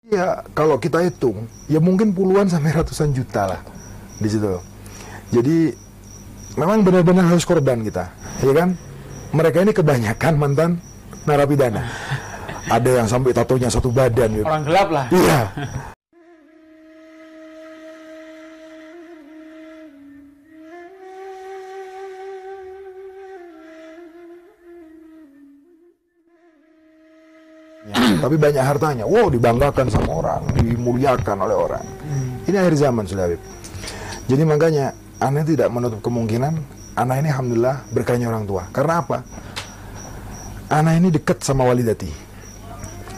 Ya, kalau kita hitung, ya mungkin puluhan sampai ratusan juta lah di situ. Jadi memang benar-benar harus korban kita, ya kan? Mereka ini kebanyakan mantan narapidana. Ada yang sampai tatonya satu badan. Gitu. Orang gelap lah. Iya. Ya, tapi banyak hartanya, wow, dibanggakan sama orang, dimuliakan oleh orang. Ini akhir zaman sudah, Habib. Jadi makanya, Ana tidak menutup kemungkinan, Ana ini alhamdulillah berkahnya orang tua. Karena apa? Ana ini dekat sama walidati.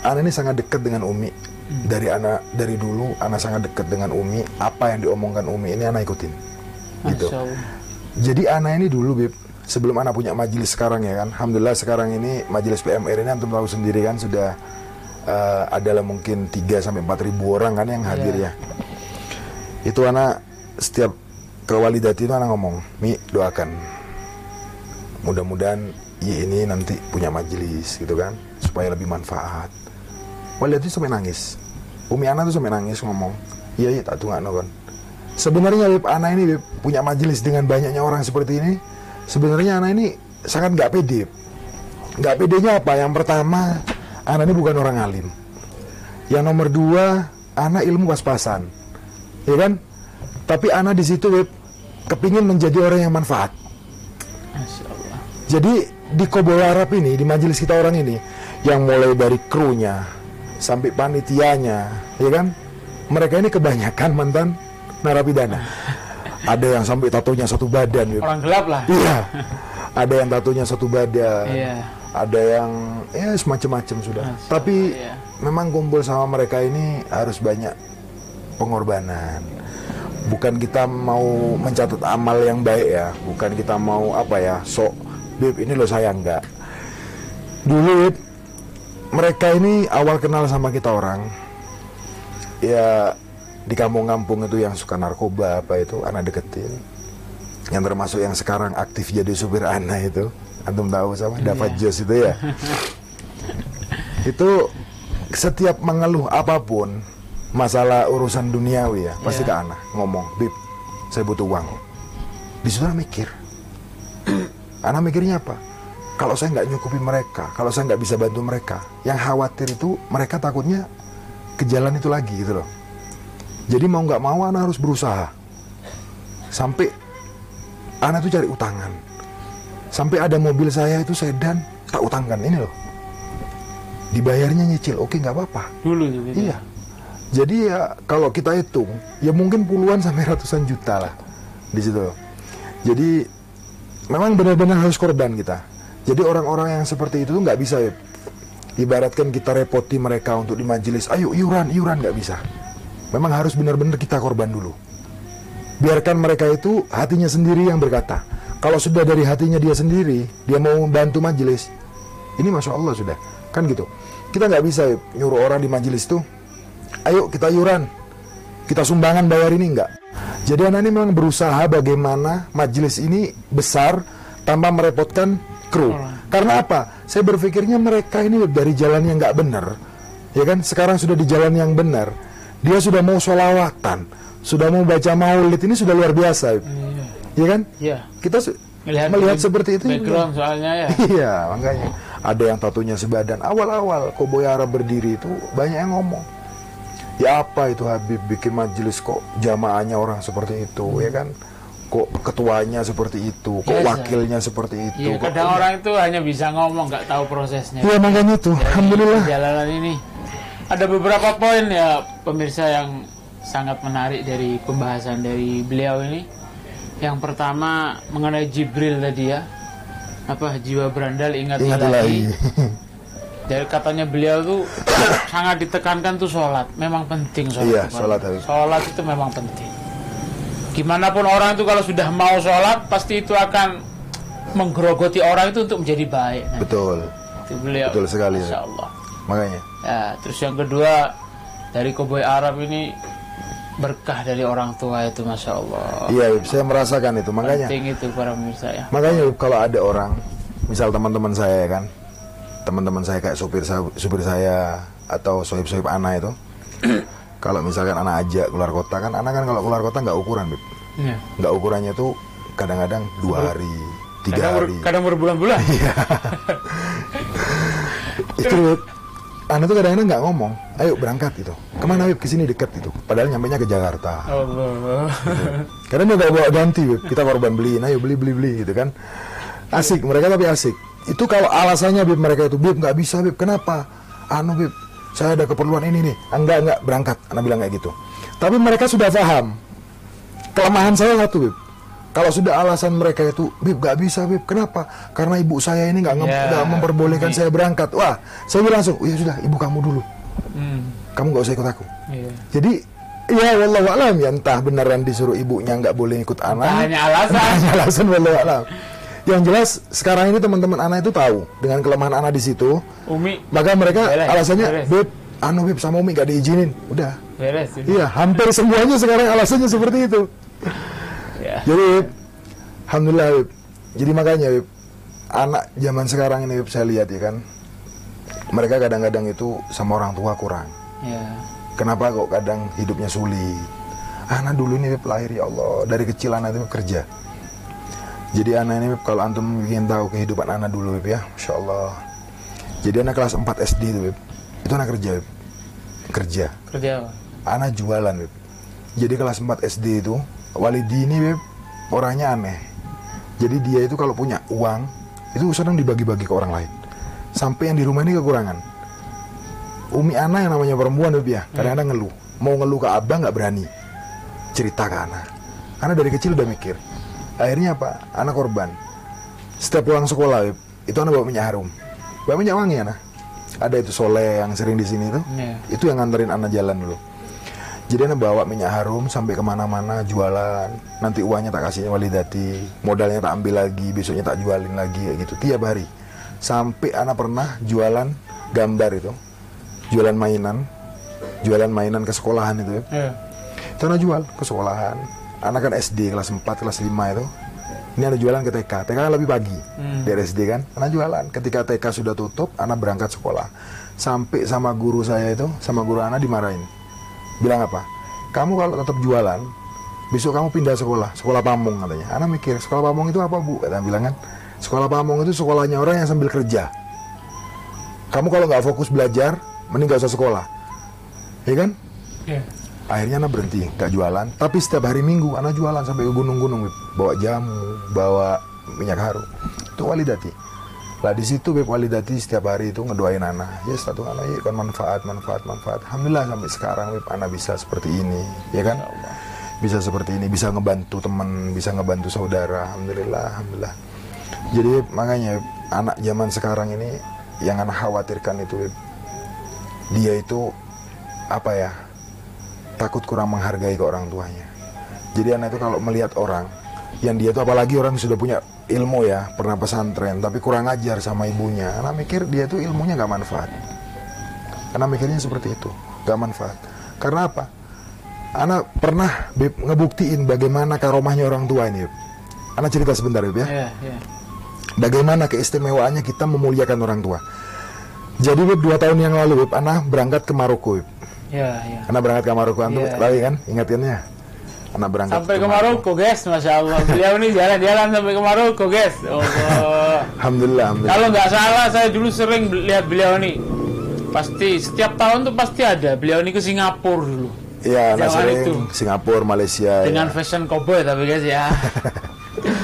Ana ini sangat dekat dengan Umi. Dari dulu, Ana sangat dekat dengan Umi. Apa yang diomongkan Umi ini Ana ikutin. Gitu. Jadi Ana ini dulu, Bib, sebelum Ana punya majelis sekarang ya kan, alhamdulillah sekarang ini majelis PMR ini antum tahu sendiri kan sudah adalah mungkin 3-4 ribu orang kan yang hadir ya. Itu Ana setiap ke walidati itu Ana ngomong, Mi doakan, mudah-mudahan ini nanti punya majelis gitu kan, supaya lebih manfaat. Walidati sampai nangis, Umi Ana tuh sampai nangis ngomong, iya tak tunggu kan. Sebenarnya Bib, Ana ini Bib, punya majelis dengan banyaknya orang seperti ini. Sebenarnya Ana ini sangat nggak pede. Nggak pedenya apa? Yang pertama, Ana ini bukan orang alim. Yang nomor 2, Ana ilmu pas-pasan, ya kan? Tapi Ana di situ, Beb, kepingin menjadi orang yang manfaat. Jadi di Koboy Arab ini, di majelis kita orang ini, yang mulai dari krunya sampai panitianya, ya kan? Mereka ini kebanyakan mantan narapidana. Ada yang sampai tatonya satu badan gitu. Orang gelap lah. Iya. Ada yang tatonya satu badan. Iya. Ada yang ya semacam-macam sudah. Tapi memang kumpul sama mereka ini harus banyak pengorbanan. Bukan kita mau mencatat amal yang baik ya. Bukan kita mau apa ya, sok Bib ini loh saya enggak. Dulu mereka ini awal kenal sama kita orang, ya di kampung-kampung itu yang suka narkoba apa itu Ana deketin. Yang termasuk yang sekarang aktif jadi supir Ana itu, antum tahu sama Dapat Jos itu ya. Itu setiap mengeluh apapun masalah urusan duniawi ya, pasti ke Ana ngomong, Bib, saya butuh uang. Di situ Ana mikir. Ana mikirnya apa? Kalau saya nggak nyukupi mereka, kalau saya nggak bisa bantu mereka, yang khawatir itu mereka takutnya ke jalan itu lagi gitu loh. Jadi mau nggak mau Ana harus berusaha. Sampai Ana tuh cari utangan. Sampai ada mobil saya itu sedan, tak utangkan ini loh. Dibayarnya nyicil, oke nggak apa-apa. Dulu gitu. Iya. Jadi ya kalau kita hitung, ya mungkin puluhan sampai ratusan juta lah di situ. Jadi memang benar-benar harus korban kita. Jadi orang-orang yang seperti itu tuh nggak bisa ya. Ibaratkan kita repoti mereka untuk di majelis, ayo iuran nggak bisa. Memang harus benar-benar kita korban dulu. Biarkan mereka itu hatinya sendiri yang berkata. Kalau sudah dari hatinya dia sendiri, dia mau membantu majelis, ini Masya Allah sudah. Kan gitu. Kita nggak bisa nyuruh orang di majelis tuh, ayo kita iuran, kita sumbangan bayar ini, enggak. Jadi anak ini memang berusaha bagaimana majelis ini besar tanpa merepotkan kru. Karena apa? Saya berpikirnya mereka ini dari jalan yang nggak benar, ya kan? Sekarang sudah di jalan yang benar. Dia sudah mau sholawatan, sudah mau baca maulid, ini sudah luar biasa, ya kan? Iya. Kita melihat seperti itu. Background soalnya ya. Iya, makanya ada yang tatunya sebadan. Awal-awal Koboy Arab berdiri itu banyak yang ngomong, ya apa itu Habib bikin majelis kok jamaahnya orang seperti itu, ya kan? Kok ketuanya seperti itu, kok wakilnya seperti itu. Iya, kadang orang itu hanya bisa ngomong, nggak tahu prosesnya. Iya, makanya tuh, alhamdulillah. Jalanan ini ada beberapa poin ya pemirsa yang sangat menarik dari pembahasan dari beliau ini. Yang pertama mengenai Jibril tadi ya, apa jiwa berandal ingat ilahi. Dari katanya beliau tuh sangat ditekankan tuh sholat, memang penting sholat. Iya, sholat itu memang penting. Gimana pun orang itu kalau sudah mau sholat pasti itu akan menggerogoti orang itu untuk menjadi baik. Nah, betul. Itu beliau. Betul sekali. Masya Allah. Makanya. Ya, terus yang kedua dari Koboy Arab ini berkah dari orang tua itu, Masya Allah. Iya, saya merasakan itu. Makanya. Penting itu para pemirsa ya. Makanya kalau ada orang, misal teman-teman saya kan, teman-teman saya kayak supir saya atau sohib-sohib anak itu, Kalau misalkan anak ajak keluar kota kan, anak kan kalau keluar kota nggak ukuran, Beb. Iya. Nggak ukurannya tuh kadang-kadang 2 hari, 3 hari. Kadang berbulan-bulan. Iya. Itu Beb. Anak tuh kadang-kadang nggak ngomong, ayo berangkat gitu. Kemana Beb? Kesini dekat gitu. Padahal nyampainya ke Jakarta. Allah. Karena dia nggak bawa ganti Beb. Kita korban beliin, ayo beli gitu kan. Asik, mereka tapi asik. Itu kalau alasannya Beb mereka itu, Beb nggak bisa Beb, kenapa? Beb, saya ada keperluan ini nih. Enggak, berangkat. Anak bilang kayak gitu. Tapi mereka sudah paham. Kelemahan saya satu Beb. Kalau sudah alasan mereka itu, Beb nggak bisa Beb, kenapa? Karena ibu saya ini nggak memperbolehkan saya berangkat. Wah, saya bilang langsung, ya sudah, ibu kamu dulu. Kamu nggak usah ikut aku. Iya. Jadi, ya wallahu alam ya, entah beneran disuruh ibunya nggak boleh ikut anak. Hanya alasan. Hanya alasan wallahu alam. Yang jelas sekarang ini teman-teman anak itu tahu dengan kelemahan anak di situ. Umi. Maka mereka Beres, alasannya, beres. Beb sama Umi nggak diizinin. Udah. Beres. Iya, hampir semuanya sekarang alasannya seperti itu. Ya. Jadi, Beb, alhamdulillah Beb. Jadi makanya Beb, anak zaman sekarang ini Beb, saya lihat ya kan, mereka kadang-kadang itu sama orang tua kurang. Ya. Kenapa kok kadang hidupnya sulit? Anak dulu ini Beb, lahir ya Allah, dari kecil anak itu kerja. Jadi anak ini Beb, kalau antum ingin tahu kehidupan anak dulu Beb ya, Masya Allah. Jadi anak kelas 4 SD itu Beb, itu anak kerja Beb. Kerja Kerja apa? anak jualan Beb. Jadi kelas 4 SD itu Walidi ini Beb, orangnya aneh. Jadi dia itu kalau punya uang itu sedang dibagi-bagi ke orang lain. Sampai yang di rumah ini kekurangan. Umi anak yang namanya perempuan Beb ya, kadang-kadang ngeluh. Mau ngeluh ke abang nggak berani cerita ke anak. Anak dari kecil udah mikir. Akhirnya apa? Anak korban. Setiap pulang sekolah Beb, itu anak bawa minyak harum. Bawa minyak wangi anak. Ada itu Soleh yang sering di sini tuh. Itu yang nganterin anak jalan dulu. Jadi anak bawa minyak harum sampai kemana-mana jualan. Nanti uangnya tak kasihnya Walidati, modalnya tak ambil lagi, besoknya tak jualin lagi kayak gitu tiap hari. Sampai anak pernah jualan gambar itu, jualan mainan ke sekolahan itu. Itu anak jual ke sekolahan. Anak kan SD kelas 4, kelas 5 itu. Ini anak jualan ke TK. TK kan lebih pagi dari SD kan. Anak jualan. Ketika TK sudah tutup, anak berangkat sekolah. Sampai sama guru saya itu, sama guru anak dimarahin. Bilang apa? Kamu kalau tetap jualan, besok kamu pindah sekolah. Sekolah pamong katanya. Anak mikir, sekolah pamong itu apa Bu? Kata bilang kan. Sekolah pamong itu sekolahnya orang yang sambil kerja. Kamu kalau nggak fokus belajar, mending nggak usah sekolah. Ya kan? Iya. Akhirnya anak berhenti, gak jualan. Tapi setiap hari Minggu anak jualan sampai ke gunung-gunung, Beb. Bawa jamu, bawa minyak harum. Itu Walidati. Lah di situ Beb, Walidati setiap hari itu ngedoain anak. Ya satu anak ya kan manfaat. Alhamdulillah sampai sekarang Beb, anak bisa seperti ini, ya kan? Bisa seperti ini, bisa ngebantu teman, bisa ngebantu saudara. Alhamdulillah. Jadi Beb, makanya Beb, anak zaman sekarang ini yang anak khawatirkan itu Beb, dia itu apa ya? Takut kurang menghargai ke orang tuanya. Jadi anak itu kalau melihat orang yang dia itu, apalagi orang yang sudah punya ilmu ya, pernah pesantren tapi kurang ajar sama ibunya, anak mikir dia itu ilmunya gak manfaat. Anak mikirnya seperti itu, gak manfaat. Karena apa? Anak pernah Beb, ngebuktiin bagaimana karomahnya orang tua ini Beb. Anak cerita sebentar Beb ya. Bagaimana keistimewaannya kita memuliakan orang tua. Jadi Beb, 2 tahun yang lalu Beb, anak berangkat ke Maroko Beb. Ya. Anak berangkat ke Maroko, antum tahu kan? Ingatinnya. Anak berangkat sampai ke Maroko, guys, Masya Allah. Beliau ini jalan-jalan sampai ke Maroko, guys. Allah. Alhamdulillah. Kalau nggak salah, saya dulu sering lihat beliau ini. Pasti setiap tahun tuh pasti ada. Beliau ini ke Singapura dulu. Iya, anak sering itu. Singapura, Malaysia. Dengan fashion cowboy, tapi guys ya.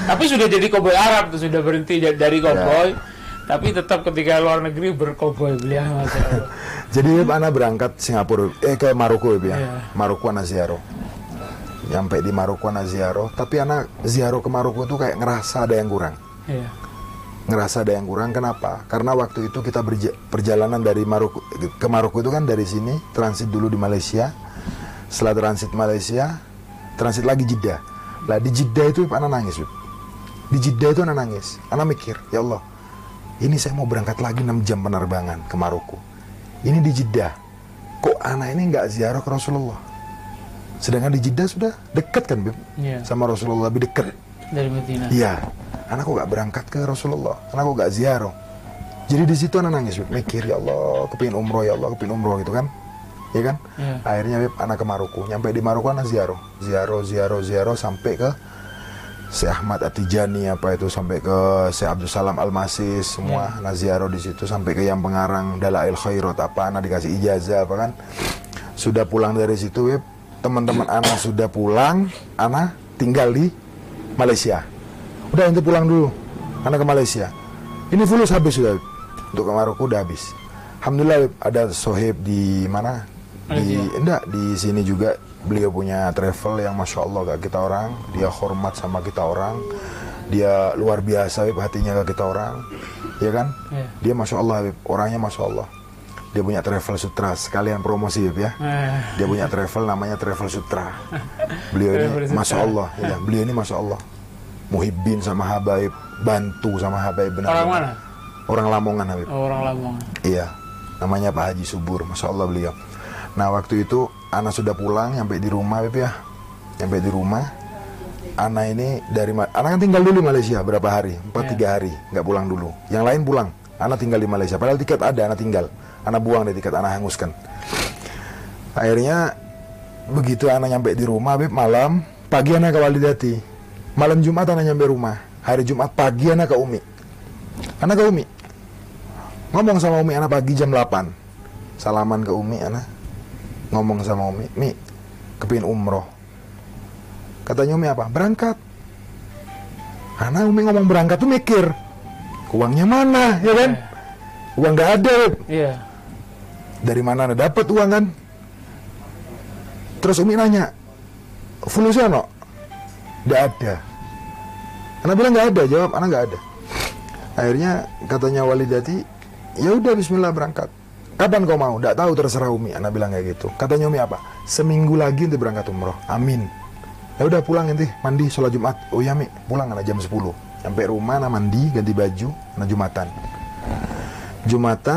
Tapi sudah jadi cowboy Arab tuh, sudah berhenti dari cowboy. Tapi tetap ketika luar negeri berkowboy beliau, Masya Allah. Jadi anak berangkat Singapura, ke Maroko ya. Maroko anak ziarah. Nyampe di Maroko anak ziarah, tapi anak ziarah ke Maroko itu kayak ngerasa ada yang kurang. Iya. Ngerasa ada yang kurang, kenapa? Karena waktu itu kita perjalanan dari Maroko ke Maroko itu kan dari sini transit dulu di Malaysia. Setelah transit Malaysia, transit lagi Jeddah. Lah di Jeddah itu anak nangis. Di Jeddah itu anak nangis. Anak mikir, ya Allah, ini saya mau berangkat lagi 6 jam penerbangan ke Maroko. Ini di Jeddah. Kok anak ini nggak ziarah ke Rasulullah? Sedangkan di Jeddah sudah dekat kan, Beb? Sama Rasulullah, lebih dekat. Dari Madinah. Iya. Anak kok nggak berangkat ke Rasulullah? Anak kok nggak ziarah? Jadi di situ anak nangis, Beb. Mikir, ya Allah, kepingin umroh, ya Allah, kepingin umroh gitu kan. ya kan? Akhirnya Beb, anak ke Maroko. Nyampe di Maroko anak ziarah sampai ke Syekh Ahmad At-Tijani apa itu, sampai ke Syekh Abdul Salam Al-Masis, semua anak ziarah di situ, sampai ke yang pengarang Dalail Khairat apa, anak dikasih ijazah apa kan. Sudah pulang dari situ Beb, teman-teman anak sudah pulang, anak tinggal di Malaysia. Udah ente pulang dulu, anak ke Malaysia. Ini fulus habis sudah Beb. Untuk ke Maroko udah habis. Alhamdulillah Beb, ada sohib di mana? Di sini juga. Beliau punya travel yang Masya Allah gak kita orang. Dia hormat sama kita orang. Dia luar biasa Beb, hatinya gak kita orang. Ya kan? Dia Masya Allah Beb, orangnya Masya Allah. Dia punya travel sutra. Sekalian promosi Beb ya. Dia punya travel namanya Travel Sutra. Beliau ini Masya Allah ya, beliau ini Masya Allah muhibbin sama habaib, bantu sama habaib benar. Orang mana? Orang Lamongan Habib. Orang Lamongan. Iya, namanya Pak Haji Subur, Masya Allah beliau. Nah waktu itu Ana sudah pulang, nyampe di rumah Beb ya. Nyampe di rumah, Ana ini Ana kan tinggal dulu di Malaysia berapa hari, 3 hari, nggak pulang dulu. Yang lain pulang, Ana tinggal di Malaysia. Padahal tiket ada, Ana tinggal. Ana buang deh tiket, Ana hanguskan. Akhirnya begitu Ana nyampe di rumah Beb, malam, pagi Ana ke Walidati. Malam Jumat Ana nyampe rumah. Hari Jumat pagi Ana ke Umi. Ana ke Umi. Ngomong sama Umi Ana pagi jam 8. Salaman ke Umi Ana. Ngomong sama Umi, Mi, kepingin umroh. Katanya Umi apa? Berangkat. Karena Umi ngomong berangkat tuh mikir, uangnya mana, ya kan? Uang gak ada. Iya. Dari mana Ana dapat uang kan? Terus Umi nanya, fulusnya no? Gak ada. Ana bilang gak ada, jawab Ana gak ada. Akhirnya katanya Walidati, ya udah Bismillah berangkat. Kapan kau mau? Nggak tahu, terserah Umi. Ana bilang kayak gitu. Katanya Umi apa? Seminggu lagi nanti berangkat umroh. Amin. Ya udah pulang nanti mandi sholat Jumat. Oh ya Mi, pulang Ana jam 10. Sampai rumah Ana mandi, ganti baju, Ana Jumatan.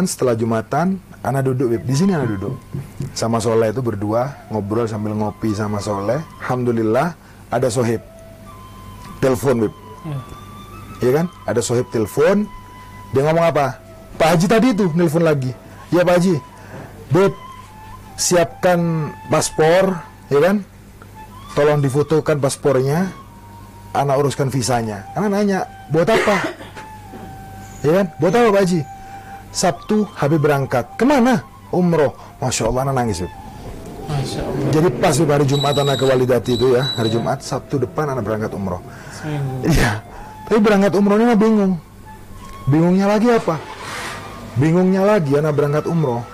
Setelah Jumatan, Ana duduk di sini Ana duduk. Sama Soleh itu berdua ngobrol sambil ngopi sama Soleh. Alhamdulillah ada sohib. Telepon Beb. Iya kan? Ada sohib telepon. Dia ngomong apa? Pak Haji tadi itu nelpon lagi. Ya Pak Haji, Beb, siapkan paspor, ya kan? Tolong difotokan paspornya, Ana uruskan visanya. Ana nanya, buat apa? Ya kan? Buat apa Pak Haji? Sabtu Habib berangkat. Kemana? Umroh. Masya Allah, Ana nangis Beb. Masya Allah. Jadi pas Beb, hari Jumat Ana ke Walidati itu ya, hari Jumat, Sabtu depan Ana berangkat umroh. Iya. Tapi berangkat umrohnya Ana bingung. Bingungnya lagi apa? Bingungnya lagi Ana berangkat umroh.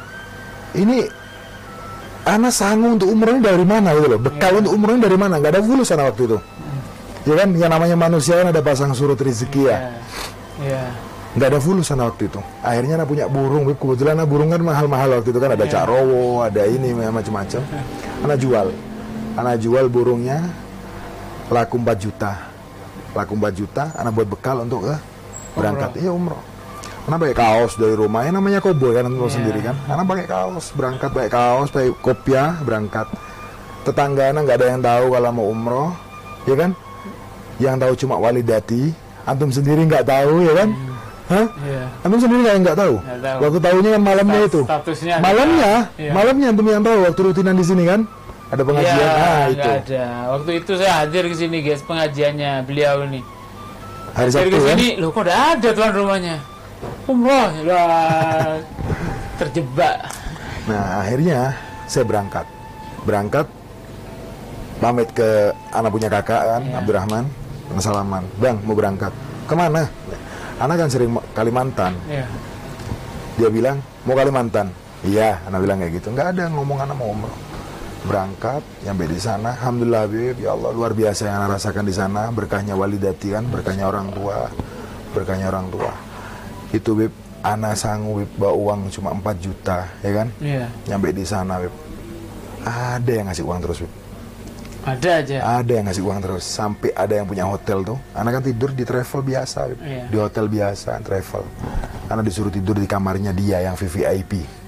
Ini Ana sanggup untuk umrohnya dari mana gitu loh. Bekal untuk umrohnya dari mana? Gak ada fulus Ana waktu itu. Ya kan, yang namanya manusia kan ada pasang surut rezeki ya. Iya. Gak ada fulus Ana waktu itu. Akhirnya Ana punya burung. Kebetulan Ana burung kan mahal-mahal waktu itu kan. Ada Cak Rowo, ada ini macam-macam. Ana jual burungnya laku 4 juta. Laku 4 juta Ana buat bekal untuk berangkat. Iya umroh. Karena pakai kaos dari rumah, yang namanya koboi kan, sendiri kan. Karena pakai kaos, berangkat pakai kaos, pakai kopiah, berangkat. Tetangga anak nggak ada yang tahu kalau mau umroh, ya kan? Yang tahu cuma Walidati, antum sendiri nggak tahu, ya kan? Hah? Antum sendiri nggak tahu. Waktu tahunya kan malamnya itu. Malamnya antum yang tahu waktu rutinan di sini kan? Ada pengajian. Itu. Ada. Waktu itu saya hadir ke sini guys, pengajiannya beliau ini. Hari Sabtu ke sini, loh kok udah ada tuan rumahnya. Umroh, lah terjebak. Nah akhirnya saya berangkat pamit ke anak punya kakak kan, Abdurrahman, salaman, Bang mau berangkat kemana? Anak kan sering Kalimantan. Dia bilang mau Kalimantan. Iya, anak bilang kayak gitu. Nggak ada ngomong anak mau umroh. Berangkat, sampai di sana, alhamdulillah Habib, ya Allah luar biasa yang anak rasakan di sana, berkahnya Walidati kan, berkahnya orang tua. Itu Beb, Ana sanggup Beb, bawa uang cuma 4 juta, ya kan? Nyampe di sana Beb, ada yang ngasih uang terus Beb. Ada yang ngasih uang terus, sampai ada yang punya hotel tuh. Ana kan tidur di travel biasa Beb. Di hotel biasa, travel. Ana disuruh tidur di kamarnya dia yang VVIP.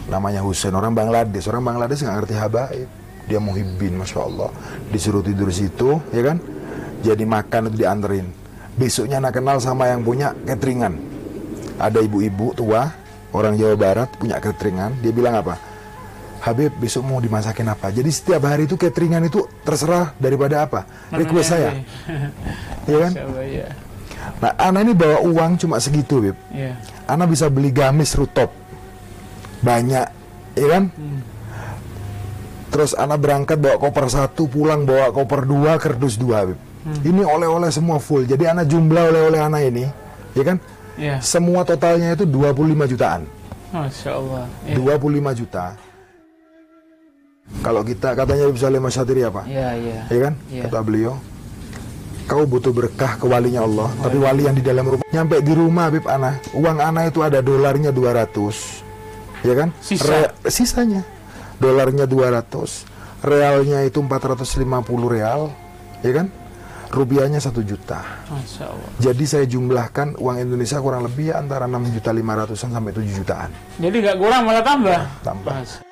Namanya Husain, orang Bangladesh nggak ngerti habaib. Dia muhibbin, Masya Allah. Disuruh tidur situ, ya kan? Jadi makan itu dianterin. Besoknya Ana kenal sama yang punya cateringan. Ada ibu-ibu tua, orang Jawa Barat, punya cateringan. Dia bilang apa? Habib besok mau dimasakin apa. Jadi setiap hari itu cateringan itu terserah daripada apa request saya. Iya kan? Ya. Nah, Ana ini bawa uang cuma segitu, Bib. Ya. Ana bisa beli gamis rooftop banyak, ya kan? Terus Ana berangkat bawa koper 1, pulang bawa koper 2, kardus 2, Bib. Ini oleh-oleh semua full. Jadi Ana jumlah oleh-oleh Ana ini, ya kan? Ya. Semua totalnya itu 25 jutaan. Masya Allah. Ya. 25 juta. Kalau kita katanya Habib Salim Asyatiri apa? Ya, ya. Ya kan? Ya. Kata beliau, kau butuh berkah ke walinya Allah, tapi wali yang di dalam rumah. Nyampe di rumah Habib Ana, uang Ana itu ada dolarnya 200, ya kan? Sisanya dolarnya 200, realnya itu 450 real, ya kan? Rupiahnya 1 juta. Masya Allah. Jadi saya jumlahkan uang Indonesia kurang lebih antara 6.500.000-an sampai 7 jutaan. Jadi nggak kurang malah tambah. Tambah. Mas.